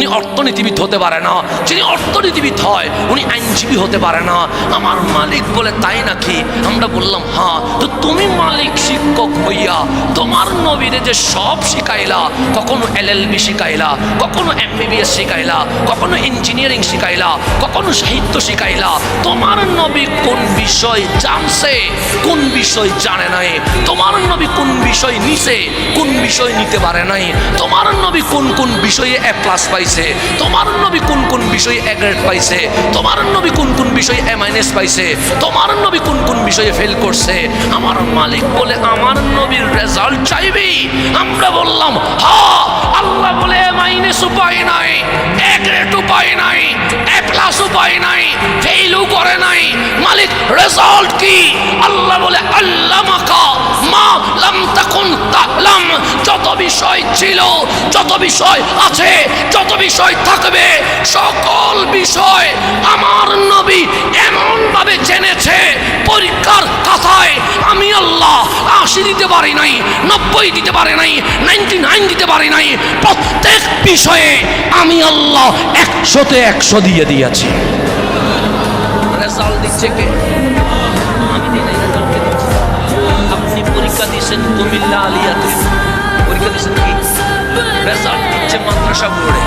উনি অর্থনীতিবিদ হতে পারে না, যিনি অর্থনীতিবিদ হয় উনি আইনজীবী হতে পারে না। আমার মালিক বলে তাই নাকি? আমরা বললাম হ্যাঁ। তো তুমি মালিক শিক্ষক হইয়া তোমার নবীরে যে সব শিখাইলা, কখনো এলএলবি শিখাইলা, কখনো এমবিবিএস শিখাইলা, কখনো ইঞ্জিনিয়ারিং শিখাইলা, কখনো সাহিত্য শিখাইলা, তোমার নবী কোন বিষয় জানছে, কোন বিষয় জানে নাই? তোমার নবী কোন বিষয় নিছে, কোন বিষয় নিতে পারে নাই? তোমার নবী কোন কোন বিষয়ে এ প্লাস পাইছে, তোমার নবী কোন কোন বিষয়ে এ গ্রেড পাইছে, তোমার নবী কোন কোন বিষয়ে এ মাইনাস পাইছে, তোমার নবী কোন কোন বিষয়ে ফেল করছে? আমার মালিক বলে আমার নবীর রেজাল্ট চাইবি? আমরা বললাম হ্যাঁ। আল্লাহ বলে এ মাইনাস উপায় নাই, এ গ্রেড উপায় নাই, এ প্লাস উপায় নাই, ফেলও করে নাই। মালিক রেজাল্ট কি? আল্লাহ বলে আল্লামাকা মা লাম তাকুন তা'লাম। যত বিষয় ছিল, যত বিষয় আছে, যত বিষয় থাকবে, সকল বিষয় আমার নবী এমন ভাবে জেনেছে, পরীক্ষার খাতায় আমি আল্লাহ 80 দিতে পারি নাই, 90 দিতে পারি নাই, 99 দিতে পারি নাই, প্রত্যেক বিষয়ে আমি আল্লাহ 100-তে 100 দিয়ে দিয়েছি। রেজাল্ট দিচ্ছে কে? আমি দিই নাই, রেজাল্ট কে দিচ্ছে? আপনি পরীক্ষা দিয়েছেন কুমিল্লা আলিয়াতে, পরীক্ষা দিয়েছেন কি? রেজাল্ট দিচ্ছে মাদ্রাসা বোর্ডে।